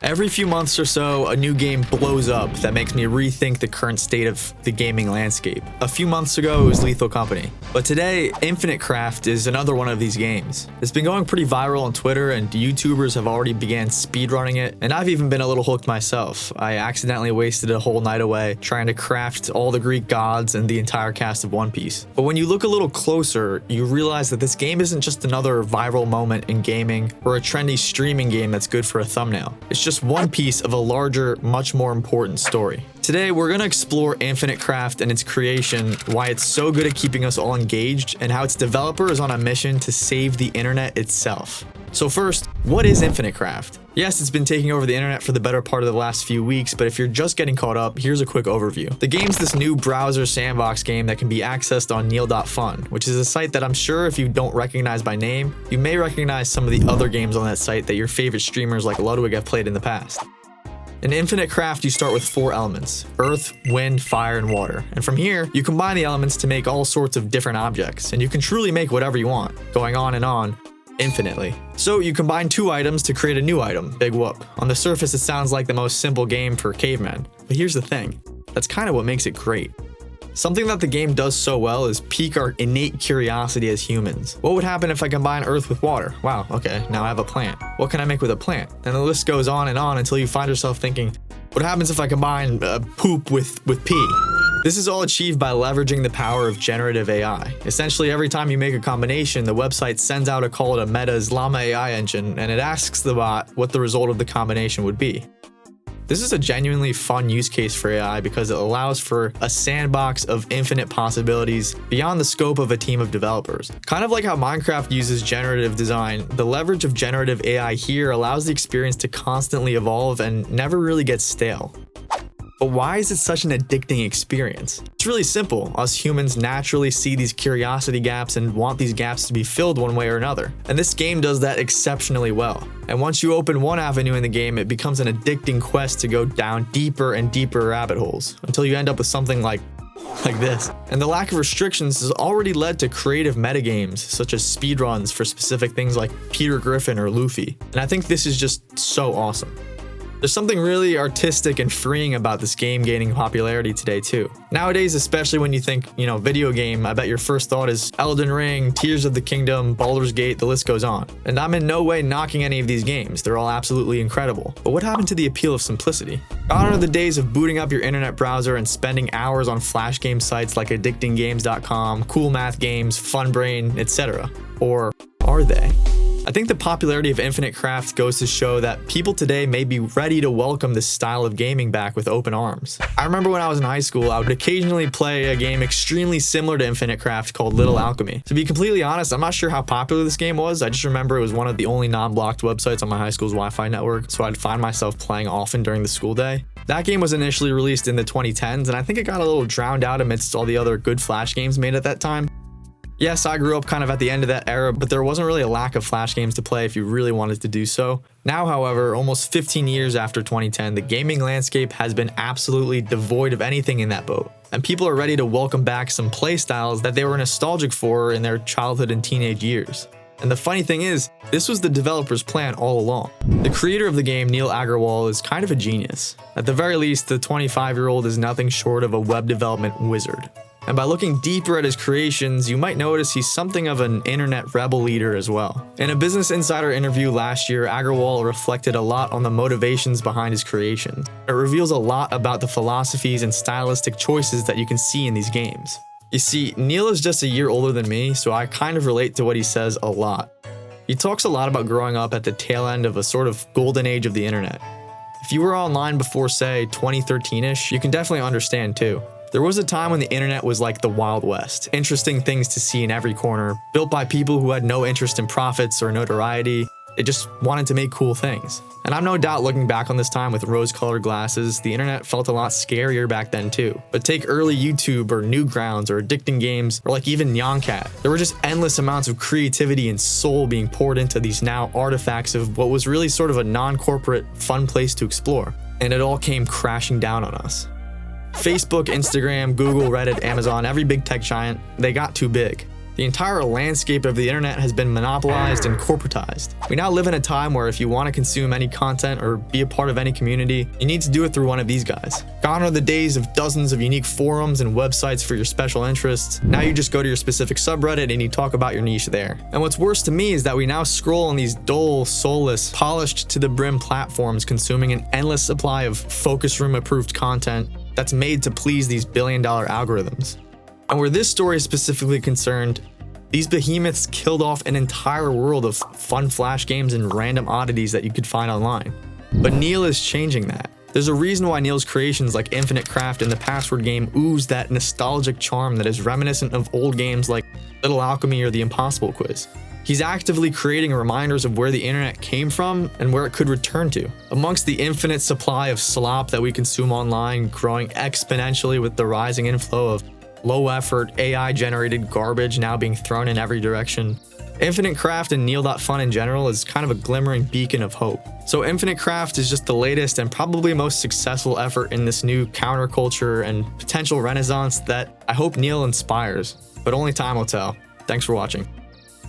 Every few months or so, a new game blows up that makes me rethink the current state of the gaming landscape. A few months ago, it was Lethal Company. But today, Infinite Craft is another one of these games. It's been going pretty viral on Twitter, and YouTubers have already began speedrunning it, and I've even been a little hooked myself. I accidentally wasted a whole night away trying to craft all the Greek gods and the entire cast of One Piece. But when you look a little closer, you realize that this game isn't just another viral moment in gaming or a trendy streaming game that's good for a thumbnail. It's just one piece of a larger, much more important story. Today, we're going to explore Infinite Craft and its creation, why it's so good at keeping us all engaged, and how its developer is on a mission to save the internet itself. So first, what is Infinite Craft? Yes, it's been taking over the internet for the better part of the last few weeks, but if you're just getting caught up, here's a quick overview. The game's this new browser sandbox game that can be accessed on neal.fun, which is a site that I'm sure if you don't recognize by name, you may recognize some of the other games on that site that your favorite streamers like Ludwig have played in the past. In Infinite Craft, you start with 4 elements: earth, wind, fire, and water. And from here, you combine the elements to make all sorts of different objects, and you can truly make whatever you want, going on and on, infinitely. So you combine 2 items to create a new item. Big whoop. On the surface, it sounds like the most simple game for cavemen. But here's the thing. That's kind of what makes it great. Something that the game does so well is pique our innate curiosity as humans. What would happen if I combine earth with water? Wow, okay, now I have a plant. What can I make with a plant? And the list goes on and on until you find yourself thinking, what happens if I combine poop with pee? This is all achieved by leveraging the power of generative AI. Essentially, every time you make a combination, the website sends out a call to Meta's Llama AI engine, and it asks the bot what the result of the combination would be. This is a genuinely fun use case for AI because it allows for a sandbox of infinite possibilities beyond the scope of a team of developers. Kind of like how Minecraft uses generative design, the leverage of generative AI here allows the experience to constantly evolve and never really get stale. But why is it such an addicting experience? It's really simple. Us humans naturally see these curiosity gaps and want these gaps to be filled one way or another. And this game does that exceptionally well. And once you open one avenue in the game, it becomes an addicting quest to go down deeper and deeper rabbit holes until you end up with something like this. And the lack of restrictions has already led to creative metagames such as speedruns for specific things like Peter Griffin or Luffy. And I think this is just so awesome. There's something really artistic and freeing about this game gaining popularity today too. Nowadays, especially when you think, video game, I bet your first thought is Elden Ring, Tears of the Kingdom, Baldur's Gate, the list goes on. And I'm in no way knocking any of these games, they're all absolutely incredible. But what happened to the appeal of simplicity? Gone are the days of booting up your internet browser and spending hours on flash game sites like addictinggames.com, coolmathgames, funbrain, etc. Or are they? I think the popularity of Infinite Craft goes to show that people today may be ready to welcome this style of gaming back with open arms. I remember when I was in high school, I would occasionally play a game extremely similar to Infinite Craft called Little Alchemy. To be completely honest, I'm not sure how popular this game was. I just remember it was one of the only non-blocked websites on my high school's Wi-Fi network, so I'd find myself playing often during the school day. That game was initially released in the 2010s, and I think it got a little drowned out amidst all the other good Flash games made at that time. Yes, I grew up kind of at the end of that era, but there wasn't really a lack of Flash games to play if you really wanted to do so. Now, however, almost 15 years after 2010, the gaming landscape has been absolutely devoid of anything in that boat. And people are ready to welcome back some playstyles that they were nostalgic for in their childhood and teenage years. And the funny thing is, this was the developer's plan all along. The creator of the game, Neal Agarwal, is kind of a genius. At the very least, the 25-year-old is nothing short of a web development wizard. And by looking deeper at his creations, you might notice he's something of an internet rebel leader as well. In a Business Insider interview last year, Agarwal reflected a lot on the motivations behind his creation. It reveals a lot about the philosophies and stylistic choices that you can see in these games. You see, Neal is just a year older than me, so I kind of relate to what he says a lot. He talks a lot about growing up at the tail end of a sort of golden age of the internet. If you were online before, say, 2013-ish, you can definitely understand too. There was a time when the internet was like the Wild West. Interesting things to see in every corner, built by people who had no interest in profits or notoriety. They just wanted to make cool things. And I'm no doubt looking back on this time with rose-colored glasses, the internet felt a lot scarier back then too. But take early YouTube or Newgrounds or addictinggames or like even Nyancat. There were just endless amounts of creativity and soul being poured into these now artifacts of what was really sort of a non-corporate, fun place to explore. And it all came crashing down on us. Facebook, Instagram, Google, Reddit, Amazon, every big tech giant, they got too big. The entire landscape of the internet has been monopolized and corporatized. We now live in a time where if you want to consume any content or be a part of any community, you need to do it through one of these guys. Gone are the days of dozens of unique forums and websites for your special interests. Now you just go to your specific subreddit and you talk about your niche there. And what's worse to me is that we now scroll on these dull, soulless, polished to the brim platforms consuming an endless supply of focus room approved content that's made to please these billion-dollar algorithms. And where this story is specifically concerned, these behemoths killed off an entire world of fun flash games and random oddities that you could find online. But Neal is changing that. There's a reason why Neal's creations like Infinite Craft and the Password game ooze that nostalgic charm that is reminiscent of old games like Little Alchemy or the Impossible Quiz. He's actively creating reminders of where the internet came from and where it could return to. Amongst the infinite supply of slop that we consume online, growing exponentially with the rising inflow of low-effort, AI-generated garbage now being thrown in every direction, Infinite Craft and neal.fun in general is kind of a glimmering beacon of hope. So Infinite Craft is just the latest and probably most successful effort in this new counterculture and potential renaissance that I hope Neal inspires, but only time will tell. Thanks for watching.